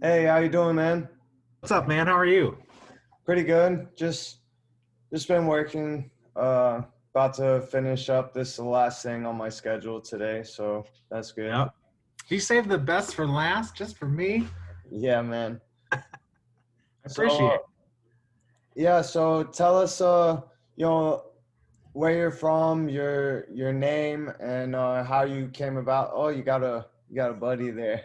Hey, how you doing, man? What's up, man? How are you? Pretty good. Just been working. About to finish up. This is the last thing on my schedule today, so that's good. Yep. You saved the best for last, just for me. Yeah, man. I So appreciate it. yeah, so tell us, you know, where you're from, your name, and how you came about. Oh, you got a buddy there.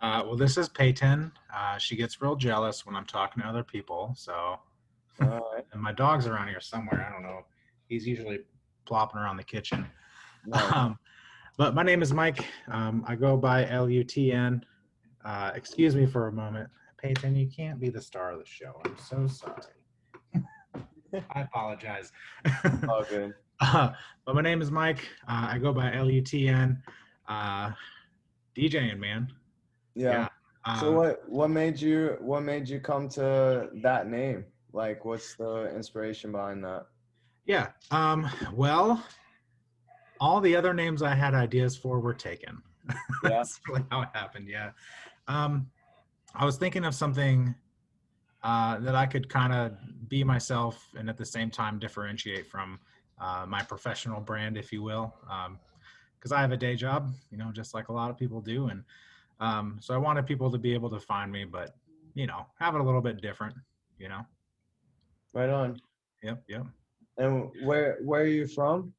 Well, this is Peyton. She gets real jealous when I'm talking to other people. So, All right, and my dog's around here somewhere. I don't know. He's usually plopping around the kitchen. nice. Um, but my name is Mike. I go by LUTN. Excuse me for a moment. Peyton, you can't be the star of the show. I'm so sorry. I apologize. All good. But my name is Mike. I go by LUTN. Uh, DJing, man. Yeah. Yeah. So Um, what made you come to that name? Like, what's the inspiration behind that? yeah. Well, all the other names I had ideas for were taken. Yeah. That's really how it happened. Yeah. Um, I was thinking of something that I could kind of be myself and at the same time differentiate from my professional brand, if you will. Because I have a day job, just like a lot of people do. And so I wanted people to be able to find me, but, have it a little bit different, you know? Right on. Yep. Yep. And where are you from?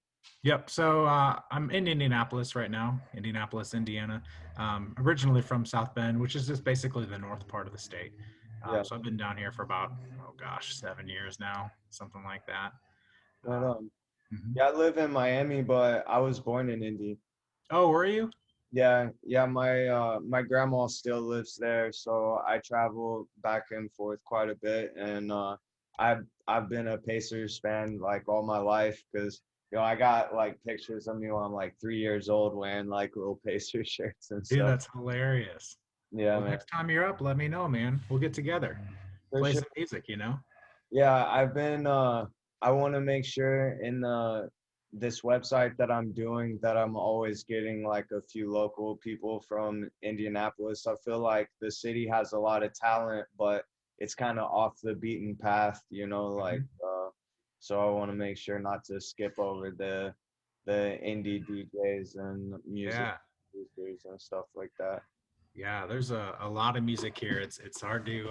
Yep. So I'm in Indianapolis right now, Indianapolis, Indiana. Originally from South Bend, which is just basically the north part of the state. Yeah. So I've been down here for about, oh gosh, 7 years now, something like that. Right on. Mhm. Yeah, I live in Miami, but I was born in Indy. Oh, were you? Yeah, yeah, my grandma still lives there, so I travel back and forth quite a bit, and I've been a Pacers fan like all my life because I got like pictures of me when I'm like 3 years old wearing like little Pacers shirts and Dude, stuff. that's hilarious. Yeah, Well, man, next time you're up, let me know, man. We'll get together, for play sure. some music. Yeah, I want to make sure in this website that I'm doing that I'm always getting like a few local people from Indianapolis. I feel like the city has a lot of talent, but it's kind of off the beaten path, like Mhm. so I want to make sure not to skip over the indie DJs and music Yeah. producers and stuff like that. Yeah, there's a lot of music here. It's hard to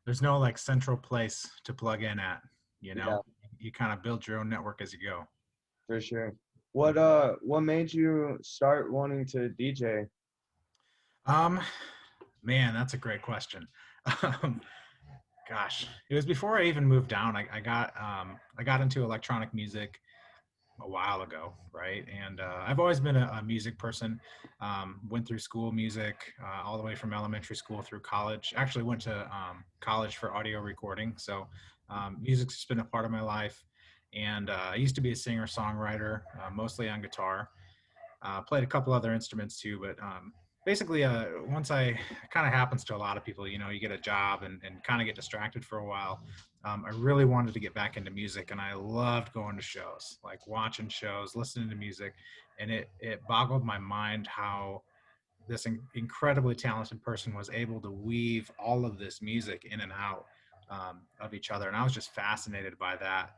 there's no like central place to plug in at, you Yeah, know. You kind of build your own network as you go. for sure. Mhm. What made you start wanting to DJ? Um, Man, that's a great question. Um, Gosh, it was before I even moved down. I got into electronic music a while ago, right? And I've always been a music person. Went through school music all the way from elementary school through college. Actually, went to college for audio recording. So music's just been a part of my life. And I used to be a singer songwriter, mostly on guitar. Played a couple other instruments too, but basically, once I kind of happens to a lot of people, you get a job and kind of get distracted for a while. I really wanted to get back into music, and I loved going to shows, like watching shows, listening to music, and it boggled my mind how this incredibly talented person was able to weave all of this music in and out of each other, and I was just fascinated by that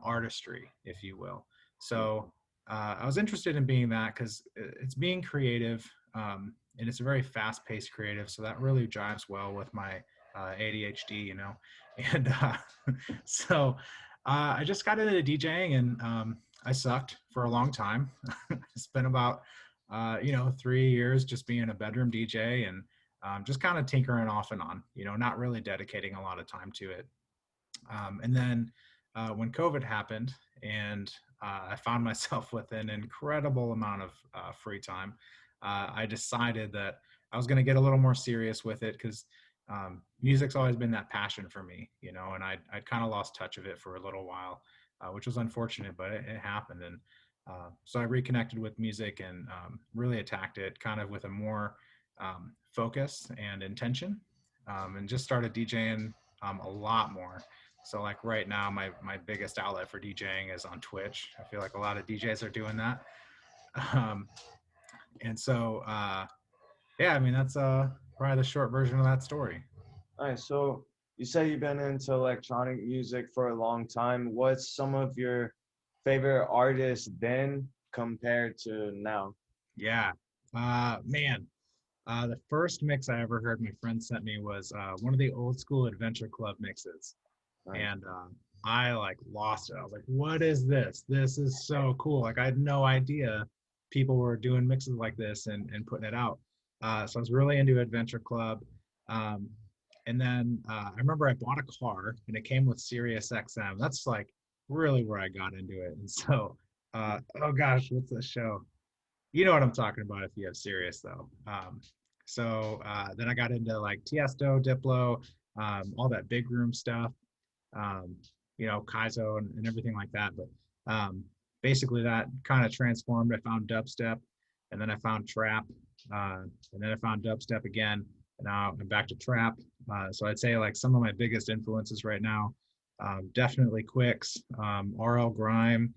artistry, if you will. So I was interested in being that because it's being creative, and it's a very fast-paced creative, so that really jives well with my ADHD. And so I just got into DJing, and I sucked for a long time. I spent about 3 years just being a bedroom DJ and just kind of tinkering off and on, not really dedicating a lot of time to it. And then when COVID happened and I found myself with an incredible amount of free time, I decided that I was going to get a little more serious with it because music's always been that passion for me, and I'd kind of lost touch of it for a little while, which was unfortunate, but it happened. And so I reconnected with music and really attacked it kind of with a more focus and intention, and just started DJing a lot more. So like right now, my biggest outlet for DJing is on Twitch. I feel like a lot of DJs are doing that. Um, and so yeah, I mean probably the short version of that story. All right, so you say you've been into electronic music for a long time. What's some of your favorite artists then compared to now? Yeah. Man, the first mix I ever heard my friend sent me was one of the old school Adventure Club mixes. Nice. And I like lost it. I was like, what is this? This is so cool. Like I had no idea people were doing mixes like this and putting it out. So I was really into Adventure Club. Um, and then I remember I bought a car and it came with Sirius XM. That's like really where I got into it. And so, oh gosh, what's the show? You know what I'm talking about if you have Sirius though. Then I got into like Tiesto, Diplo, all that big room stuff, um, Kaizo and everything like that. But basically that kind of transformed. I found dubstep and then I found trap and then I found dubstep again. And now I'm back to trap. So I'd say like some of my biggest influences right now, definitely Quicks, RL Grime,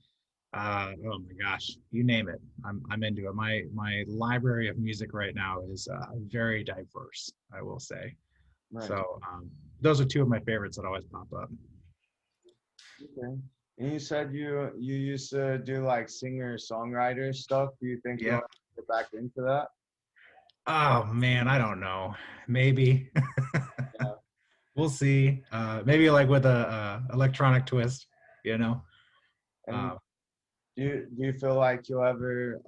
oh my gosh, you name it. I'm into it. My library of music right now is very diverse, I will say. Nice. So those are two of my favorites that always pop up. Okay. And you said you used to do like singer-songwriter stuff. Do you think Yeah. you'll get back into that? Oh man, I don't know. Maybe. Yeah. We'll see. Maybe like with a electronic twist, And Uh, do you feel like you'll ever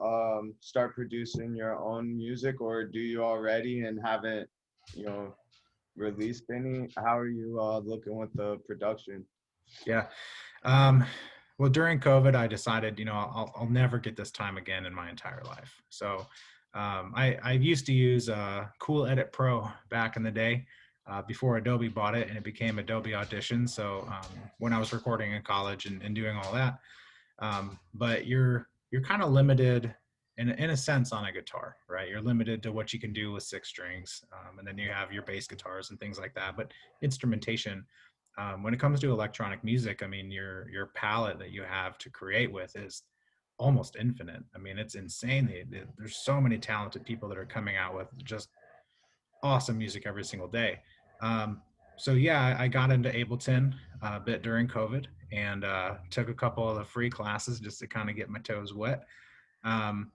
start producing your own music, or do you already and haven't, you know, released any? How are you looking with the production? yeah. Um, well, during COVID, I decided, I'll never get this time again in my entire life. So I used to use Cool Edit Pro back in the day before Adobe bought it and it became Adobe Audition. So when I was recording in college and doing all that, but you're kind of limited in a sense on a guitar, right? You're limited to what you can do with 6 strings, and then you have your bass guitars and things like that. But instrumentation, when it comes to electronic music, I mean, your palette that you have to create with is almost infinite. I mean, it's insane. There's so many talented people that are coming out with just awesome music every single day. So yeah, I got into Ableton a bit during COVID and took a couple of the free classes just to kind of get my toes wet. Um,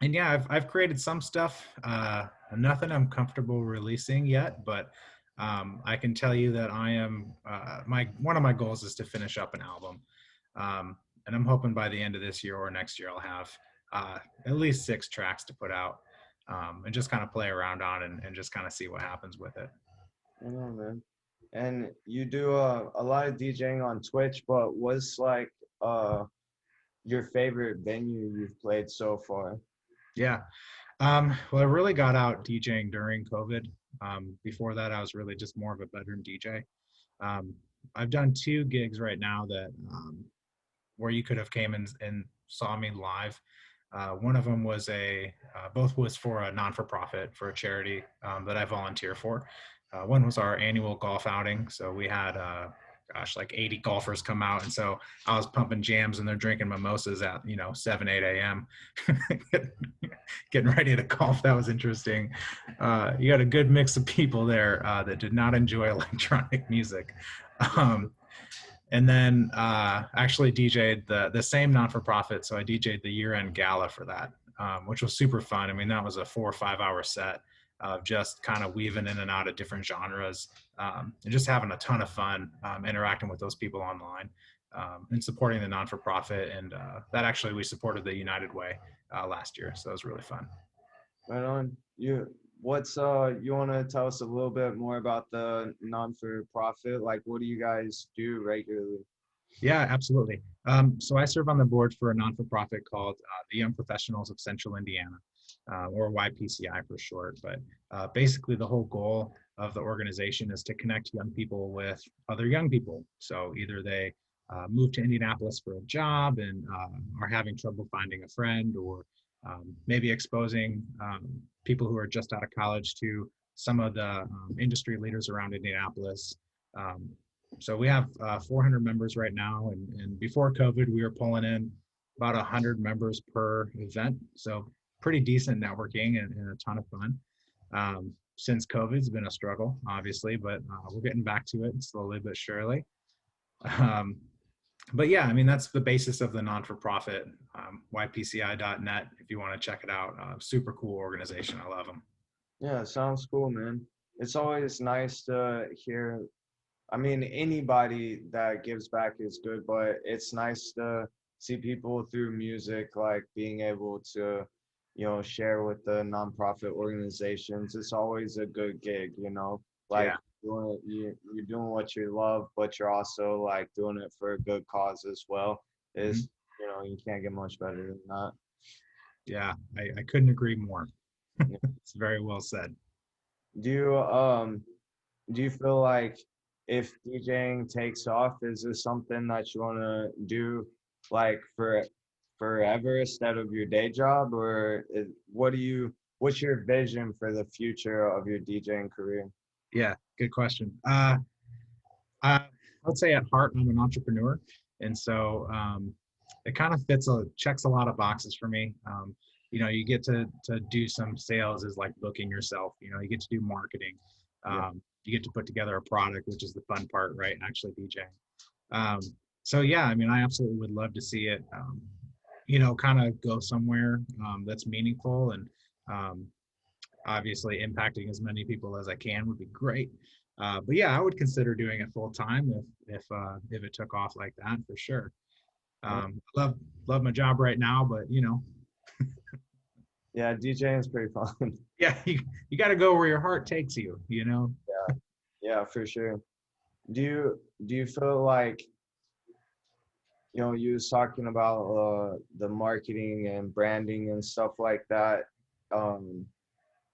and yeah, I've created some stuff. Nothing I'm comfortable releasing yet, but I can tell you that I am one of my goals is to finish up an album, and I'm hoping by the end of this year or next year I'll have at least 6 tracks to put out, and just kind of play around on and just kind of see what happens with it. I know, man. And you do a lot of DJing on Twitch, but what's like your favorite venue you've played so far? Yeah. Well, I really got out DJing during COVID. Before that, I was really just more of a bedroom DJ. Um, I've done 2 gigs right now that where you could have came and saw me live. One of them was both was for a non-for-profit for a charity that I volunteer for. One was our annual golf outing. So we had, like 80 golfers come out. And so I was pumping jams and they're drinking mimosas at, 7, 8 a.m. getting ready to golf. That was interesting. You had a good mix of people there that did not enjoy electronic music. And then actually DJ'd the same non-for-profit. So I DJ'd the year-end gala for that, which was super fun. I mean, that was a 4 or 5 hour set of just kind of weaving in and out of different genres, and just having a ton of fun interacting with those people online, and supporting the non-for-profit. And that actually, we supported the United Way last year. So it was really fun. Right on. You want to tell us a little bit more about the non-for-profit? Like, what do you guys do regularly? Yeah, absolutely. So I serve on the board for a non-for-profit called the Young Professionals of Central Indiana, or YPCI for short. But basically, the whole goal of the organization is to connect young people with other young people. So either they move to Indianapolis for a job and are having trouble finding a friend, or maybe exposing people who are just out of college to some of the industry leaders around Indianapolis. So we have 400 members right now, and before COVID, we were pulling in about 100 members per event. So pretty decent networking and a ton of fun. since COVID's been a struggle, obviously, but we're getting back to it slowly but surely. Um, but yeah, I mean, that's the basis of the non-for-profit, ypci.net, if you want to check it out. Super cool organization. I love them. Yeah, sounds cool, man. It's always nice to hear. I mean, anybody that gives back is good, but it's nice to see people through music, like being able to, share with the nonprofit organizations. It's always a good gig, like Yeah. you're doing what you love, but you're also like doing it for a good cause as well. Mhm. Is, you can't get much better than that. Yeah, I couldn't agree more. It's very well said. Do you um do you feel like if DJing takes off, is this something that you want to do like for forever instead of your day job, or what's your vision for the future of your DJing career? Yeah, good question. I would say at heart, I'm an entrepreneur, and so it kind of checks a lot of boxes for me. You get to do some sales is like booking yourself. You get to do marketing. Yeah, You get to put together a product, which is the fun part, right? Actually DJing. Um, so yeah, I mean, I absolutely would love to see it, kind of go somewhere that's meaningful and um, obviously impacting as many people as I can would be great. But yeah, I would consider doing it full time if it took off like that for sure. uh, Love my job right now, but yeah, DJing is pretty fun. yeah, you got to go where your heart takes you. Yeah, yeah, for sure. Do you feel like you was talking about the marketing and branding and stuff like that. Um,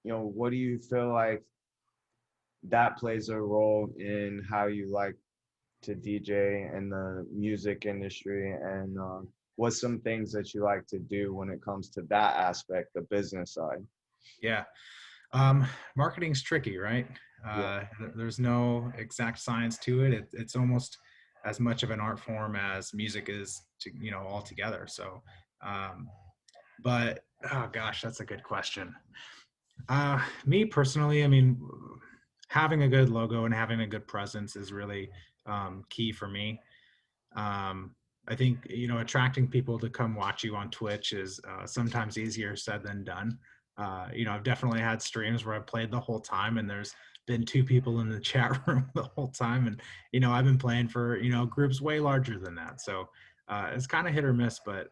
what do you feel like that plays a role in how you like to DJ in the music industry, and what's some things that you like to do when it comes to that aspect, the business side? Yeah. Marketing's tricky, right? Yeah, There's no exact science to it. It's almost as much of an art form as music is altogether. So, um, but oh gosh, that's a good question. Me personally, I mean, having a good logo and having a good presence is really key for me. Um, I think attracting people to come watch you on Twitch is sometimes easier said than done. I've definitely had streams where I've played the whole time, and there's been two people in the chat room the whole time, and I've been playing for groups way larger than that. So it's kind of hit or miss, but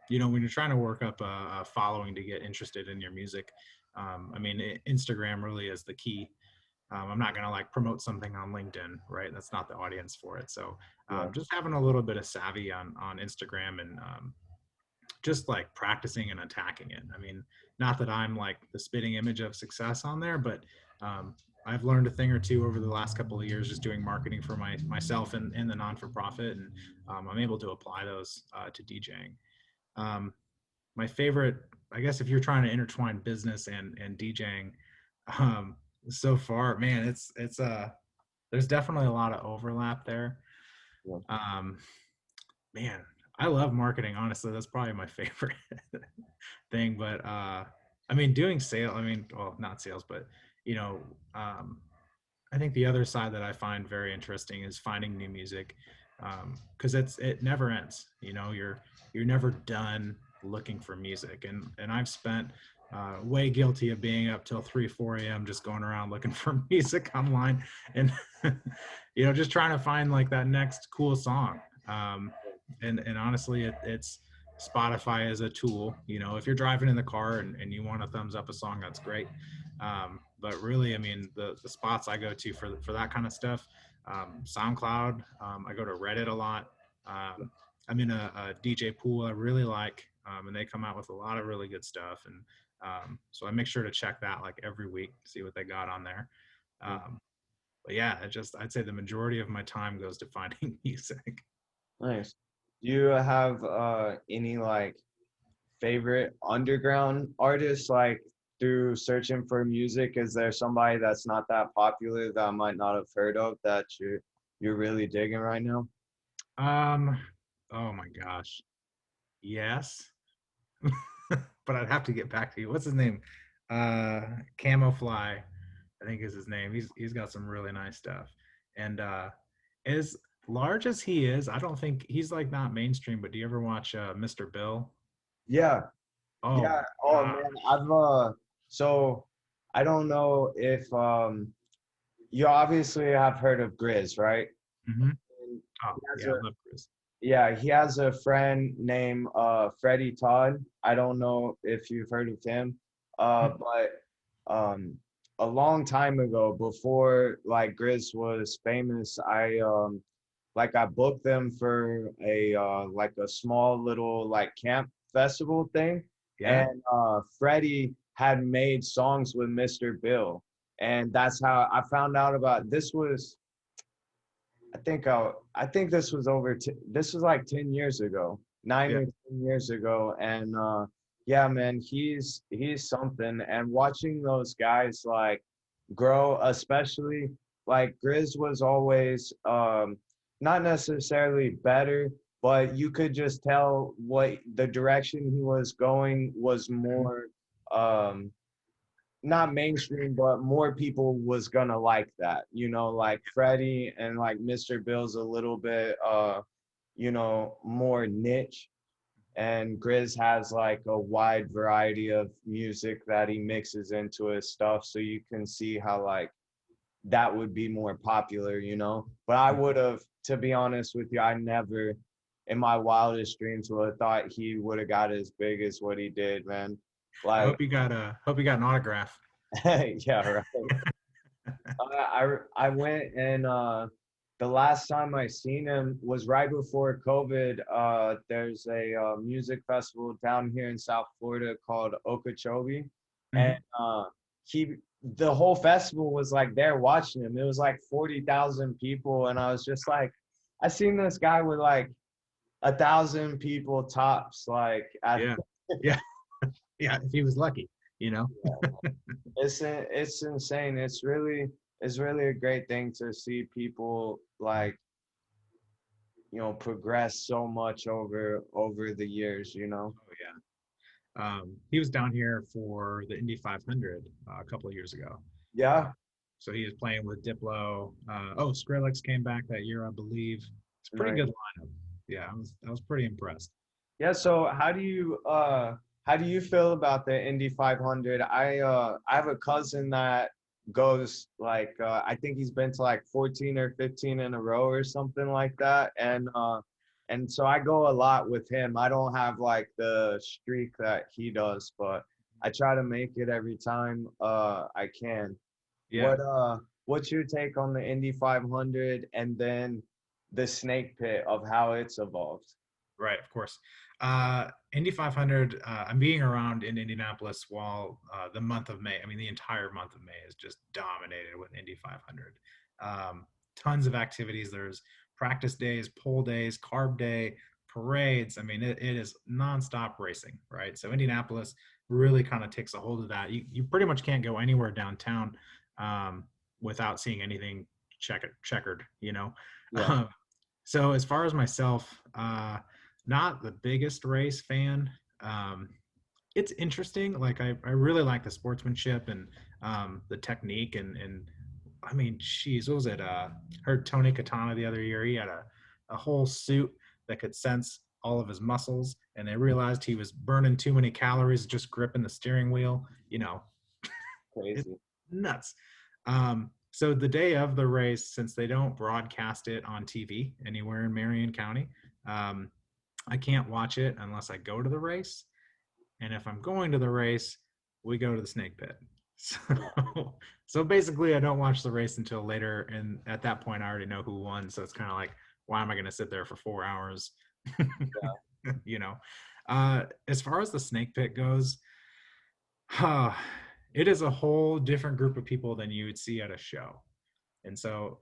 when you're trying to work up a following to get interested in your music, I mean, Instagram really is the key. I'm not going to like promote something on LinkedIn, right? That's not the audience for it. So yeah, just having a little bit of savvy on Instagram and just like practicing and attacking it. I mean, not that I'm like the spitting image of success on there, but I've learned a thing or two over the last couple of years just doing marketing for myself and the non-for-profit, and I'm able to apply those to DJing. Um, my favorite, I guess, if you're trying to intertwine business and DJing, um, so far, man, it's there's definitely a lot of overlap there. yeah, Um, man, I love marketing. Honestly, that's probably my favorite thing. But I mean, doing sale. I mean, well, not sales, but you know, um, I think the other side that I find very interesting is finding new music, because it never ends. You're never done looking for music, and I've spent way guilty of being up till 3 4 a.m. just going around looking for music online, and just trying to find like that next cool song. And honestly, it's Spotify as a tool. If you're driving in the car and you want to thumbs up a song, that's great. But really, I mean, the spots I go to for that kind of stuff, SoundCloud. I go to Reddit a lot. I'm in a DJ pool I really like, and they come out with a lot of really good stuff. And so I make sure to check that like every week, see what they got on there. yeah. Um, but yeah, I'd say the majority of my time goes to finding music. Nice. Do you have any like favorite underground artists, like through searching for music? Is there somebody that's not that popular that I might not have heard of that you're really digging right now? Um, oh my gosh, yes, but I'd have to get back to you. What's his name? Uh, Camoufly. I think is his name. He's got some really nice stuff. And as large as he is, I don't think he's like not mainstream. But do you ever watch Mr. Bill? Yeah, Oh yeah. my Oh god. man, I've so I don't know if you obviously have heard of Grizz, right? Hmm. And Oh he has yeah, I a love Chris. yeah, he has a friend named Freddie Todd. I don't know if you've heard of him. But a long time ago, before like Grizz was famous, I booked them for a like a small little like camp festival thing, Yeah. and Freddie had made songs with Mr. Bill, and that's how I found out about this was I think this was this was like 10 years ago, nine Yeah. or 10 years ago, and yeah, man, he's something. And watching those guys like grow, especially like Grizz was always not necessarily better, but you could just tell what the direction he was going was Mhm. more um not mainstream, but more people was gonna like that. You know, like Freddie and like Mr. Bill's a little bit more niche. And Grizz has like a wide variety of music that he mixes into his stuff. So you can see how like that would be more popular. But I would have, to be honest with you, I never in my wildest dreams would have thought he would have got as big as what he did, man. I Like, hope you got an autograph. yeah, right. I went and the last time I seen him was right before COVID. There's a music festival down here in South Florida called Okeechobee, and Hmm. he the whole festival was like there watching him. It was like 40,000 people, and I was just like, I seen this guy with like 1,000 people tops, like at Yeah. Yeah. Yeah. If he was lucky, you know. it's insane. It's really a great thing to see people like progress so much over the years. Oh yeah. He was down here for the Indy 500 a couple of years ago. Uh, Yeah, so he was playing with Diplo. Oh, Skrillex came back that year, I believe. It's a pretty nice. good lineup. Yeah, I was pretty impressed. Yeah, so how do you feel about the Indy 500? I have a cousin that goes like I think he's been to like 14 or 15 in a row or something like that, and so I go a lot with him. I don't have like the streak that he does, but I try to make it every time I can. Yeah. What's your take on the Indy 500 and then the snake pit of how it's evolved? Right, of course. Indy 500, I'm being around in Indianapolis while the month of May, I mean, the entire month of May is just dominated with Indy 500. Tons of activities. There's practice days, pole days, carb day, parades. I mean, it is nonstop racing, right? So Indianapolis really kind of takes a hold of that. You pretty much can't go anywhere downtown um, without seeing anything checkered, you know? Yeah. So as far as myself, not the biggest race fan. Um, it's interesting. Like I really like the sportsmanship and the technique and I mean, geez, what was it? Heard Tony Katana the other year. He had a whole suit that could sense all of his muscles, and they realized he was burning too many calories just gripping the steering wheel. It's Crazy. nuts. So the day of the race, since they don't broadcast it on TV anywhere in Marion County, um, I can't watch it unless I go to the race. And if I'm going to the race, we go to the snake pit. So basically, I don't watch the race until later. And at that point, I already know who won. So it's kind of like, why am I going to sit there for 4 hours? you know, as far as the snake pit goes, it is a whole different group of people than you would see at a show. And so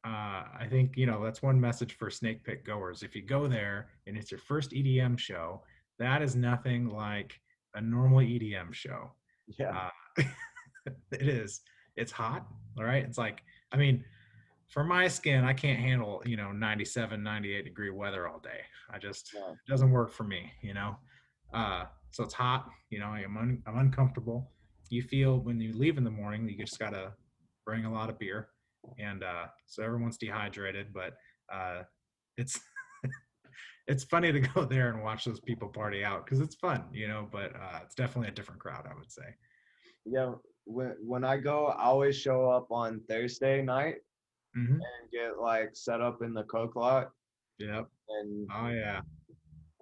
I think, that's one message for snake pit goers. If you go there and it's your first EDM show, that is nothing like a normal EDM show. Yeah. Uh, it is. It's hot. All right. It's like, I mean, for my skin, I can't handle, 97, 98-degree weather all day. Yeah. It doesn't work for me. So it's hot, I'm uncomfortable. You feel when you leave in the morning, you just got to bring a lot of beer, and so everyone's dehydrated. But it's it's funny to go there and watch those people party out because it's fun, you know. But it's definitely a different crowd, I would say. Yeah, when I go, I always show up on Thursday night Hmm. and get like set up in the Coke lot, Yep. and Oh yeah.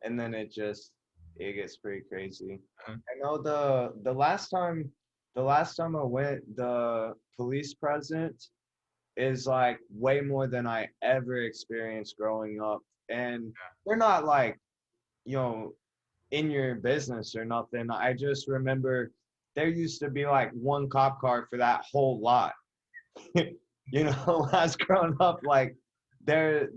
then it gets pretty crazy. Uh, I know the last time I went, the police presence is like way more than I ever experienced growing up, and they're not like, you know, in your business or nothing. I just remember there used to be like one cop car for that whole lot. You know, as growing up, like there,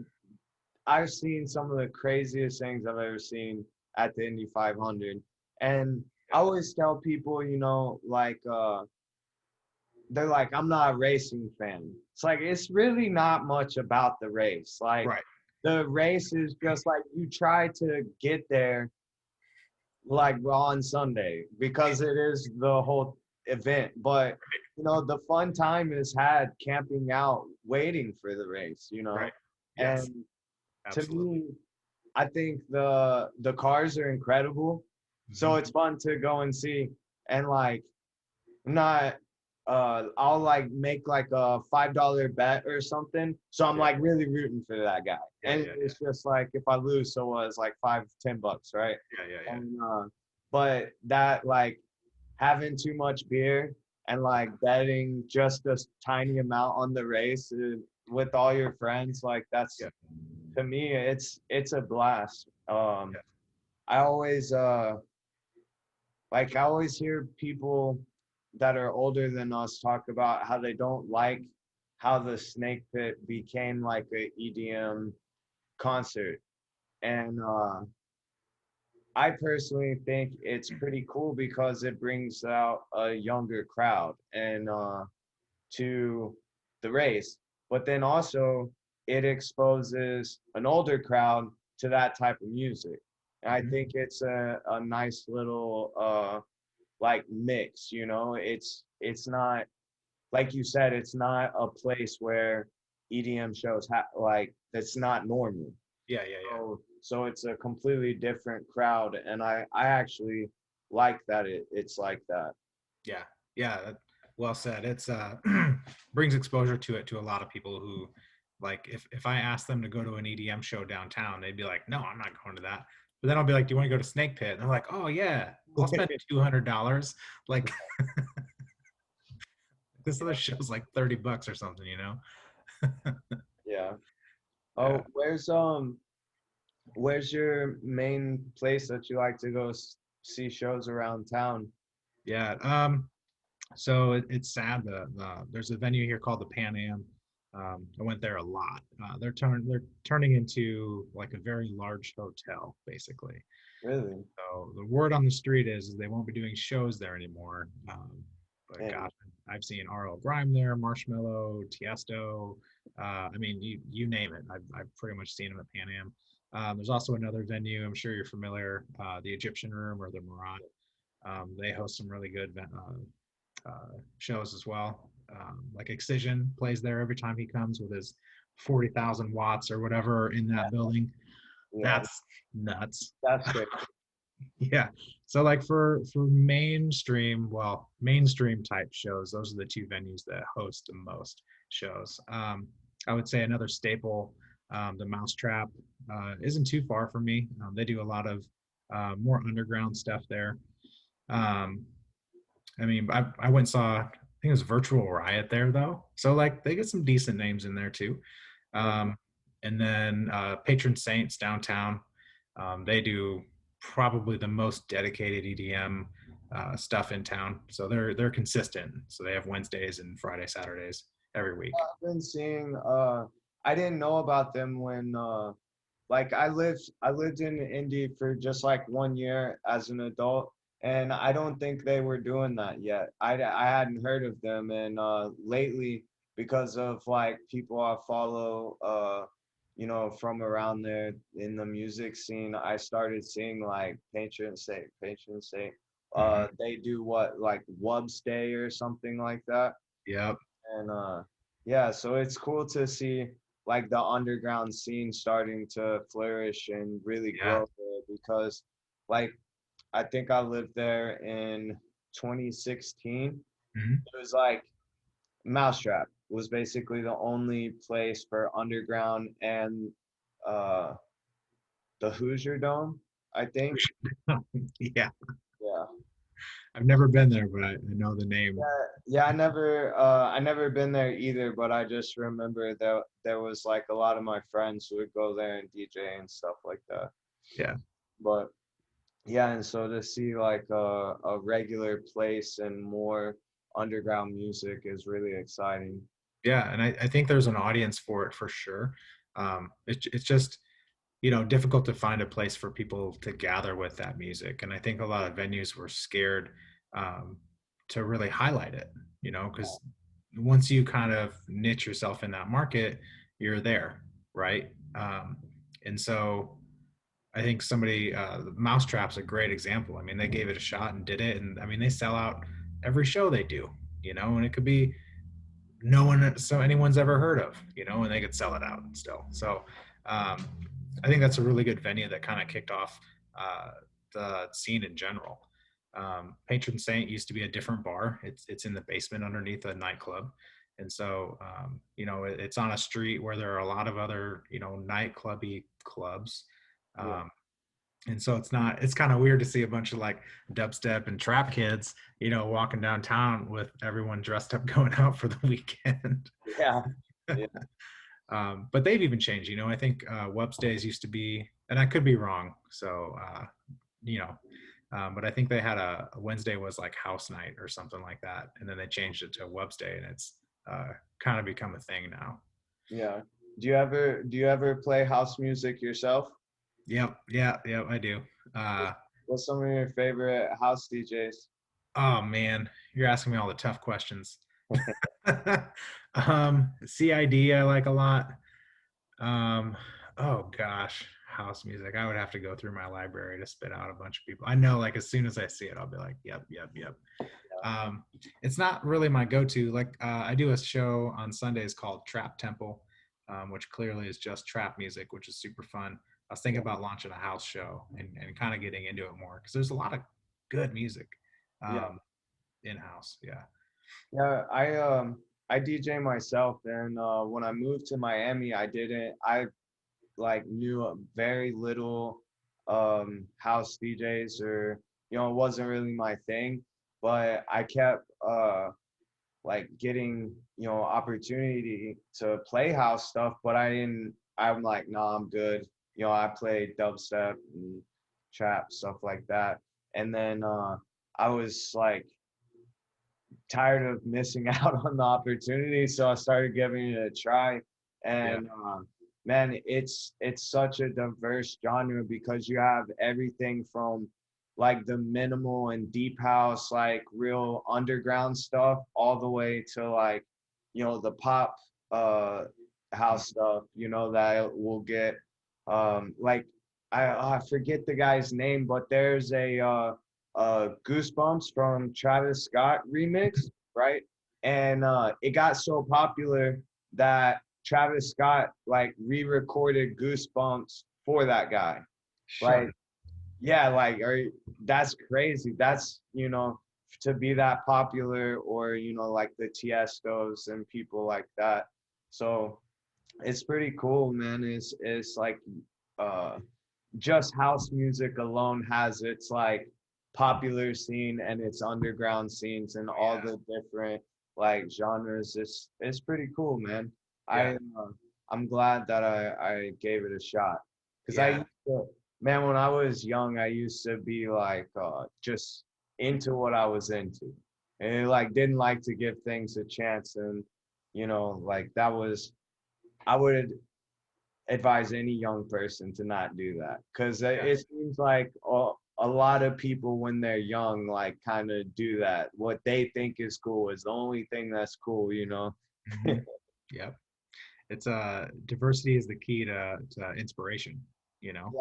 I've seen some of the craziest things I've ever seen at the Indy 500. And I always tell people, you know, like, they're like, I'm not a racing fan. It's like, it's really not much about the race. Like, right. the race is just like you try to get there like on Sunday because it is the whole event. But, you know, the fun time is had camping out, waiting for the race, you know. Right. Yes. And to Absolutely. me, I think the cars are incredible. So Hmm. it's fun to go and see. And like not I'll like make like a $5 bet or something. So I'm Yeah. like really rooting for that guy. Yeah. And Yeah. it's just like if I lose, so what, it's like $5, $10, right? Yeah. Yeah. Yeah. And but that like having too much beer and like betting just a tiny amount on the race with all your friends, like that's Yeah. to me it's a blast. Yeah. I always like I always hear people that are older than us talk about how they don't like how the Snake Pit became like a EDM concert. And I personally think it's pretty cool because it brings out a younger crowd and to the race, but then also it exposes an older crowd to that type of music. And I Mhm. think it's a nice little like mix, you know. It's not like you said, it's not a place where EDM shows like that's not normal. Yeah. Yeah. Yeah. So it's a completely different crowd, and I actually like that it's like that. Yeah. Yeah. Well said. It's brings exposure to it to a lot of people who, like, if I ask them to go to an EDM show downtown, they'd be like, no, I'm not going to that. But then I'll be like, do you want to go to Snake Pit? And they're like, oh yeah, I'll spend $200. Like this other show's like $30 or something, you know? Yeah. Yeah. Oh, where's your main place that you like to go see shows around town? Yeah. So it's sad that there's a venue here called the Pan Am. I went there a lot. They're turning into like a very large hotel, basically. Really? So the word on the street is they won't be doing shows there anymore. But And gosh, I've seen RL Grime there, Marshmello, Tiesto. I mean, you name it. I've pretty much seen them at Pan Am. There's also another venue. I'm sure you're familiar, the Egyptian Room or the Murat. They host some really good shows as well. Like Excision plays there every time he comes with his 40,000 watts or whatever in that building. yeah, That's nuts. that's great. Yeah. So like for mainstream type shows, those are the two venues that host the most shows. I would say another staple, the Mousetrap, isn't too far from me. They do a lot of more underground stuff there. Um, I mean, I went and saw, I think it was Virtual Riot there though. So like they get some decent names in there too. Yeah. Um, and then Patron Saints downtown, they do probably the most dedicated EDM stuff in town. So they're consistent. So they have Wednesdays and Friday, Saturdays every week. I've been seeing I didn't know about them when like I lived in Indy for just like 1 year as an adult, and I don't think they were doing that yet. I hadn't heard of them, and lately because of like people I follow you know, from around there in the music scene, I started seeing like Patron Saint. Mhm. They do what, like Wubs Day or something like that. Yep. And yeah, so it's cool to see like the underground scene starting to flourish and really Yeah. grow there because like I think I lived there in 2016. Mhm. It was like Mousetrap was basically the only place for underground and uh the Hoosier Dome, I think. Yeah. Yeah. I've never been there, but I know the name. Yeah, I never been there either, but I just remember that there was like a lot of my friends who would go there and DJ and stuff like that. Yeah. But yeah, and so to see like a regular place and more underground music is really exciting. Yeah. And I think there's an audience for it for sure. It's just, difficult to find a place for people to gather with that music. And I think a lot of venues were scared um, to really highlight it, because once you kind of niche yourself in that market, you're there, right? And so I think Mousetrap's a great example. I mean, they gave it a shot and did it. And I mean, they sell out every show they do, and it could be anyone's ever heard of, and they could sell it out still. So um, I think that's a really good venue that kind of kicked off uh, the scene in general. Patron Saint used to be a different bar. It's in the basement underneath a nightclub, and so it's on a street where there are a lot of other nightclubby clubs. Yeah. Um, and so it's kind of weird to see a bunch of like dubstep and trap kids, walking downtown with everyone dressed up going out for the weekend. Yeah. Yeah. But they've even changed. I think Web's Days used to be, and I could be wrong. So, you know, but I think they had a Wednesday was like house night or something like that, and then they changed it to Web's Day, and it's kind of become a thing now. Yeah. Do you ever play house music yourself? Yep, yeah, I do. Uh, What's some of your favorite house DJs? oh man, you're asking me all the tough questions. CID I like a lot. Um, oh gosh, house music. I would have to go through my library to spit out a bunch of people. I know, like as soon as I see it, I'll be like, yep, yep, yep. Um, it's not really my go-to. Like I do a show on Sundays called Trap Temple, which clearly is just trap music, which is super fun. I was thinking Yeah. about launching a house show and kind of getting into it more because there's a lot of good music Yeah. um, in-house. Yeah. Yeah, I DJ myself, and when I moved to Miami, I like knew a very little house DJs, or it wasn't really my thing, but I kept like getting opportunity to play house stuff, but I'm like, nah, I'm good. I played dubstep and trap stuff like that, and then I was like tired of missing out on the opportunity, so I started giving it a try. Yeah. And man, it's such a diverse genre because you have everything from like the minimal and deep house, like real underground stuff, all the way to like the pop uh house stuff, that will get like I forget the guy's name, but there's a Goosebumps from Travis Scott remix, right? And it got so popular that Travis Scott like re-recorded Goosebumps for that guy. Shut Like, it. yeah, like that's crazy. That's to be that popular, or like the Tiestos and people like that. So it's pretty cool, man. It's like uh just house music alone has its like popular scene and its underground scenes and all Yeah. the different like genres. It's pretty cool, man. Yeah. I I'm glad that I gave it a shot because I Yeah. used to, man, when I was young, I used to be like just into what I was into, and like didn't like to give things a chance, and like that was, I would advise any young person to not do that because Yeah. it seems like a lot of people when they're young like kind of do that. What they think is cool is the only thing that's cool. Hmm. Yep. It's diversity is the key to inspiration, you know,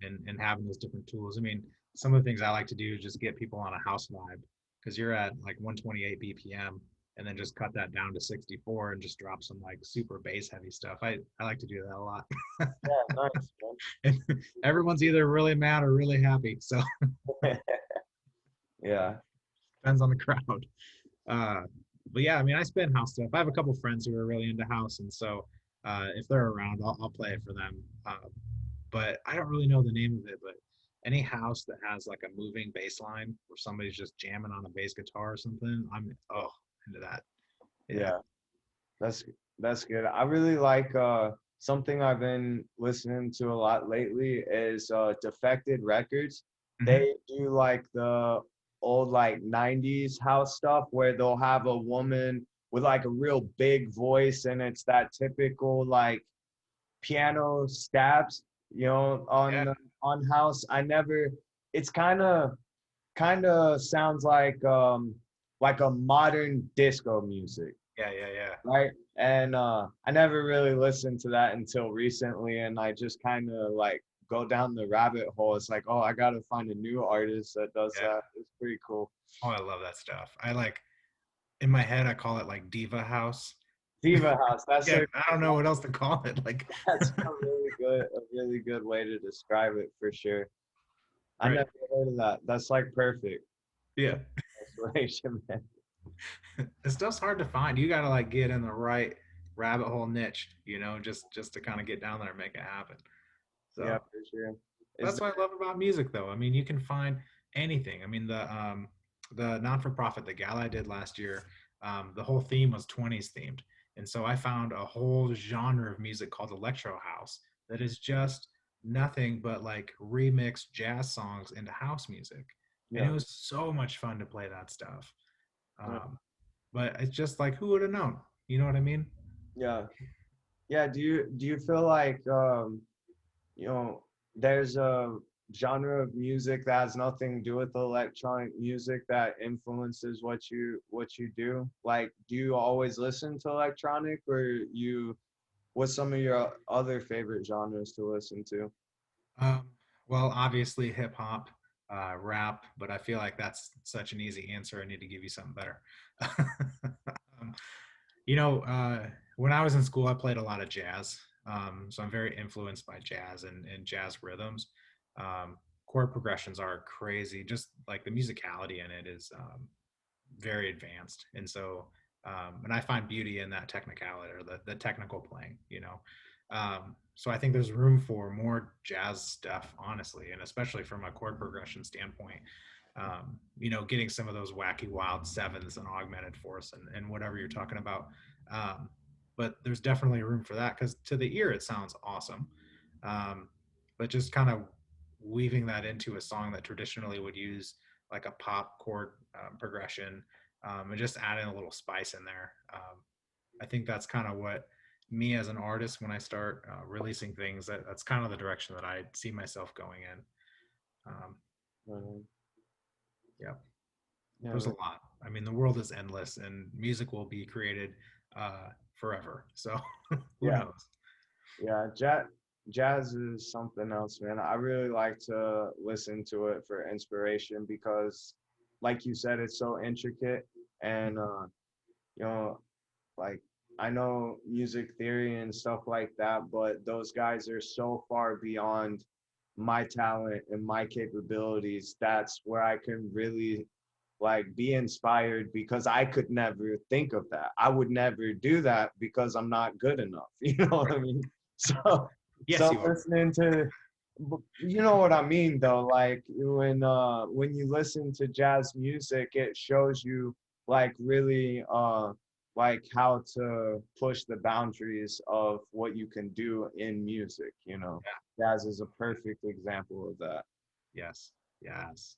Yeah. and having those different tools. I mean, some of the things I like to do is just get people on a house vibe because you're at like 128 BPM. and then just cut that down to 64 and just drop some like super bass heavy stuff. I like to do that a lot. Yeah, nice, And everyone's either really mad or really happy. So man. Yeah. depends on the crowd. Uh, but yeah, I mean, I spin house stuff. I have a couple friends who are really into house, and so if they're around, I'll play it for them. But I don't really know the name of it. But any house that has like a moving bass line where somebody's just jamming on a bass guitar or something, I'm into that. Yeah. Yeah. That's that's good. I really like something I've been listening to a lot lately is Defected Records. Mhm. They do like the old like 90s house stuff where they'll have a woman with like a real big voice and it's that typical like piano stabs, Yeah. on house. I never it's kind of sounds like a modern disco music, Yeah. Yeah. Yeah. right? And I never really listened to that until recently, and I just kind of like go down the rabbit hole. It's like, oh, I gotta find a new artist that does Yeah. that. It's pretty cool. Oh, I love that stuff. I like in my head, I call it like diva house. Diva House. That's Yeah, a I don't know what else to call it. Like, that's a really good way to describe it for sure. I right. never heard of that. That's like perfect Yeah. explanation, man. This stuff's hard to find. You got to like get in the right rabbit hole niche, just to kind of get down there and make it happen. Yeah, So for sure. Is that's what I love about music, though. I mean, you can find anything. I mean, the non-for-profit the gala I did last year, the whole theme was 20s themed, and so I found a whole genre of music called electro house that is just nothing but like remixed jazz songs into house music, and it yeah. was so much fun to play that stuff. Yeah. Um, but it's just like who would have known? You know what I mean? Yeah. Yeah, do you feel like you know there's a genre of music that has nothing to do with electronic music that influences what you do? Like, do you always listen to electronic, or what's some of your other favorite genres to listen to? Um, well, obviously hip hop, rap, but I feel like that's such an easy answer. I need to give you something better. um, when I was in school, I played a lot of jazz. So I'm very influenced by jazz and jazz rhythms. Um, Chord progressions are crazy. Just like the musicality in it is very advanced. And so, and I find beauty in that technicality or the technical playing, So I think there's room for more jazz stuff, honestly, and especially from a chord progression standpoint. Getting some of those wacky wild sevenths and augmented fourths and whatever you're talking about. Um, but there's definitely room for that because to the ear it sounds awesome. Um, but just kind of weaving that into a song that traditionally would use like a pop chord progression and just adding a little spice in there. I think that's kind of what me as an artist, when I start releasing things, that's kind of the direction that I see myself going in. Um, Um, yeah, yeah, there's a lot. I mean, the world is endless and music will be created forever. So who yeah, knows? yeah. Jazz is something else, man. I really like to listen to it for inspiration because, like you said, it's so intricate and you know, like I know music theory and stuff like that, but those guys are so far beyond my talent and my capabilities. That's where I can really like be inspired because I could never think of that. I would never do that because I'm not good enough. You know what I mean? So Yes, so you are. listening to you know what I mean though, like when you listen to jazz music, it shows you like really like how to push the boundaries of what you can do in music, you know. Jazz is a perfect example of that. Yes, yes.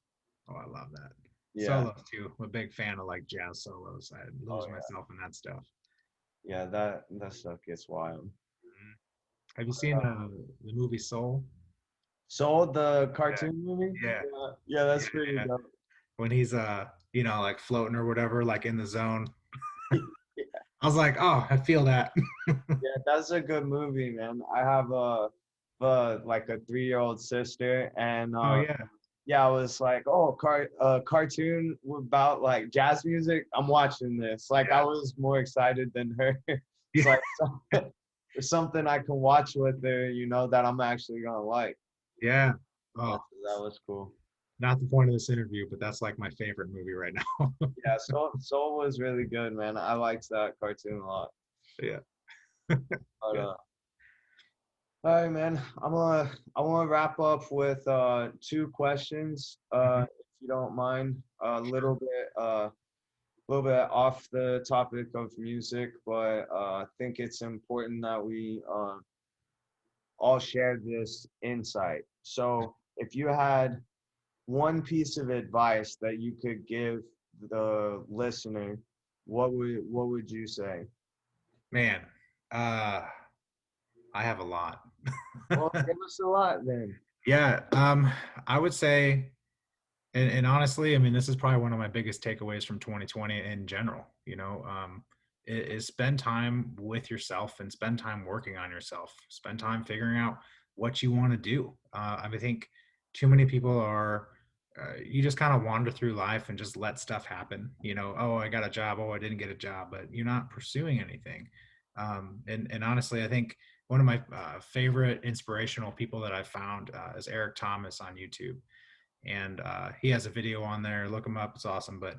Oh, I love that. Yeah. Solos too. I'm a big fan of like jazz solos. I Oh lose yeah. myself in that stuff. Yeah, that stuff gets wild. Mhm. Have you seen the movie Soul? Soul, the Yeah, cartoon movie? yeah, Yeah, yeah, that's yeah, pretty yeah. dope. When he's like floating or whatever, like in the zone. Yeah, I was like, oh, I feel that. yeah, that's a good movie, man. I have a like a 3-year-old sister, and Oh yeah. yeah, I was like, oh, cartoon about like jazz music. I'm watching this. Like I was more excited than her. It's Yeah. like something I can watch with her, that I'm actually gonna like. Yeah. Yeah, Oh, so that was cool. not the point of this interview, but that's like my favorite movie right now. Yeah, Soul was really good, man. I liked that cartoon a lot. Yeah. But Good. all right, man. I wanna wrap up with two questions, Mhm. if you don't mind. A little bit off the topic of music, but I think it's important that we all share this insight. So, if you had one piece of advice that you could give the listener, what would you say? Man, uh, I have a lot. Well, give us a lot then. Yeah, I would say, and honestly, I mean, this is probably one of my biggest takeaways from 2020 in general. Is spend time with yourself and spend time working on yourself. Spend time figuring out what you want to do. I think too many people are. You just kind of wander through life and just let stuff happen. Oh, I got a job. Oh, I didn't get a job, but you're not pursuing anything. And honestly, I think one of my favorite inspirational people that I found is Eric Thomas on YouTube, and he has a video on there. Look him up; it's awesome. But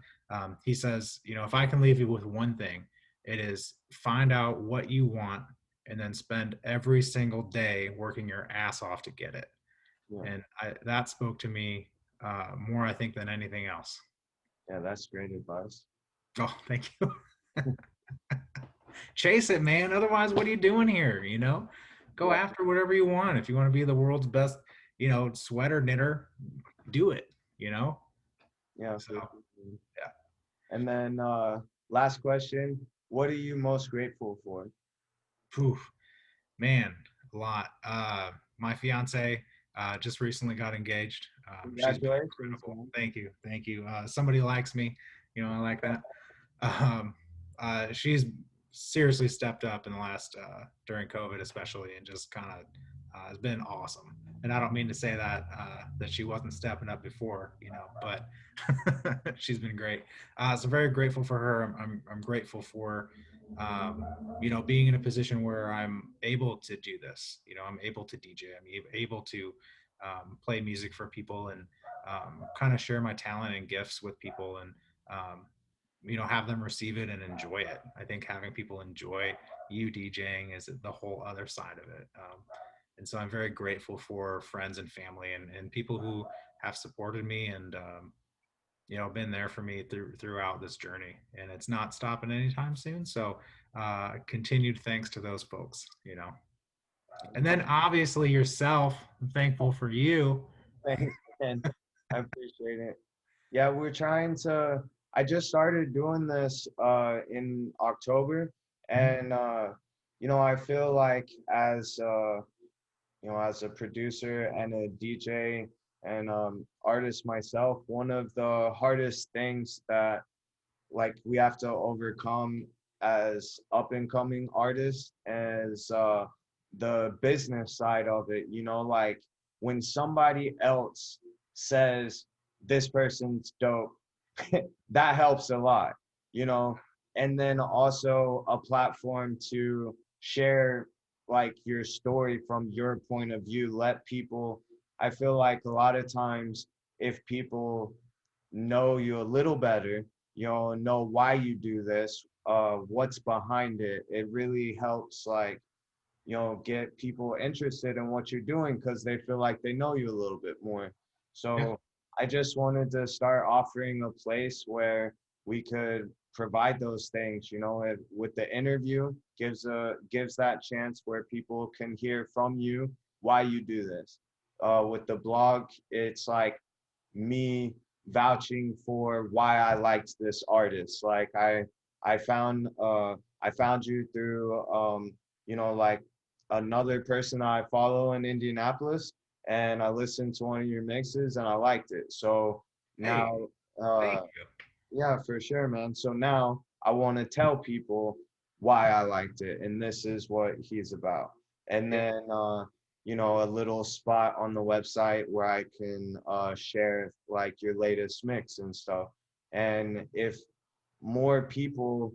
he says, if I can leave you with one thing, it is find out what you want and then spend every single day working your ass off to get it. Yeah, And that spoke to me more, I think, than anything else. yeah, that's great advice. Oh, thank you. Chase it, man. Otherwise, what are you doing here? Go Yeah, after whatever you want. If you want to be the world's best, sweater knitter, do it. You know. yeah, So for sure. yeah. And then last question, what are you most grateful for? Phew, man, a lot. My fiance just recently got engaged. She's been Congratulations, incredible. man. Thank you, thank you. Somebody likes me. I like that. Um, she's seriously stepped up in the last during COVID, especially, and just kind of has been awesome. And I don't mean to say that she wasn't stepping up before, but she's been great. So very grateful for her. I'm grateful for um, being in a position where I'm able to do this. I'm able to DJ. I'm able to play music for people and kind of share my talent and gifts with people, and um, have them receive it and enjoy it. I think having people enjoy you DJing is the whole other side of it. And so I'm very grateful for friends and family and people who have supported me and been there for me throughout this journey, and it's not stopping anytime soon. So continued thanks to those folks. And then obviously yourself. I'm thankful for you. Thanks, man. I appreciate it. Yeah, I just started doing this in October, and I feel like as a producer and a DJ and artist myself, one of the hardest things that like we have to overcome as up and coming artists is the business side of it. Like when somebody else says this person's dope, that helps a lot, you know. And then also a platform to share like your story from your point of view. Let people, I feel like a lot of times if people know you a little better, know why you do this, what's behind it, it really helps like, get people interested in what you're doing because they feel like they know you a little bit more. Yeah. So I just wanted to start offering a place where we could provide those things, with the interview gives that chance where people can hear from you why you do this. With the blog, it's like me vouching for why I liked this artist. Like I found you through like another person I follow in Indianapolis, and I listened to one of your mixes and I liked it. So Hey, now thank uh you. yeah, for sure, man. So now I want to tell people why I liked it, and this is what he's about. And Yeah. then a little spot on the website where I can share like your latest mix and stuff. And if more people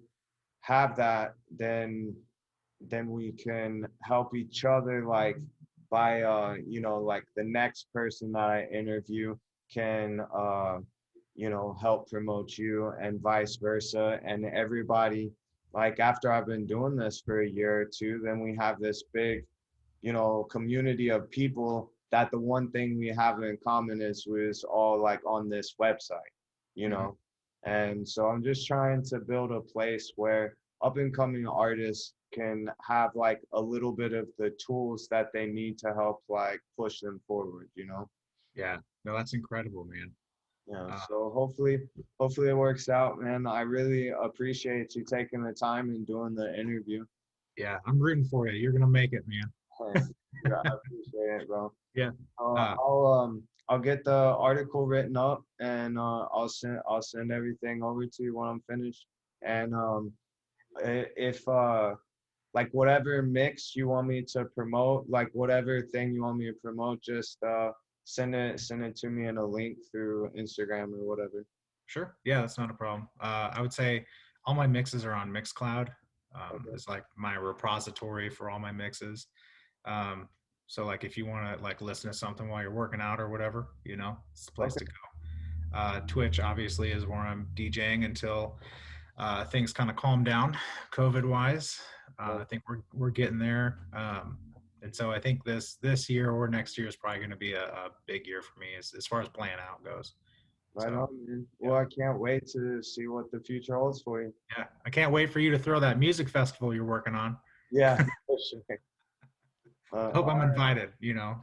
have that, then we can help each other, like by like the next person that I interview can help promote you and vice versa. And everybody, like after I've been doing this for a year or two, then we have this big community of people that the one thing we have in common is we're all like on this website, you Mhm. know. And so I'm just trying to build a place where up and coming artists can have like a little bit of the tools that they need to help like push them forward, you know. Yeah, no, that's incredible, man. Yeah, Uh, so hopefully it works out, man. I really appreciate you taking the time and doing the interview. yeah, I'm rooting for you. You're gonna make it, man. Yeah, I appreciate it, bro. Yeah. Uh, I'll get the article written up and I'll send everything over to you when I'm finished. And if like whatever mix you want me to promote, like whatever thing you want me to promote, just send it to me in a link through Instagram or whatever. sure. Yeah, that's not a problem. I would say all my mixes are on Mixcloud. Okay. It's like my repository for all my mixes. Um, so like if you want to like listen to something while you're working out or whatever, it's the place Okay. to go. Twitch obviously is where I'm DJing until things kind of calm down, COVID wise. Yeah. I think we're getting there. And so I think this year or next year is probably going to be a big year for me as far as playing out goes. Right So on, man. yeah, Well, I can't wait to see what the future holds for you. yeah, I can't wait for you to throw that music festival you're working on. Yeah, for sure. I hope All I'm right. invited.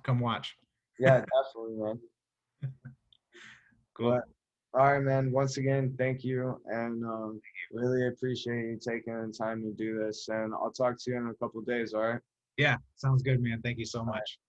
Come watch. Yeah, definitely, man. Cool. But all right, man. Once again, thank you, and really appreciate you taking the time to do this. And I'll talk to you in a couple of days. All right. Yeah, sounds good, man. Thank you so All right. much.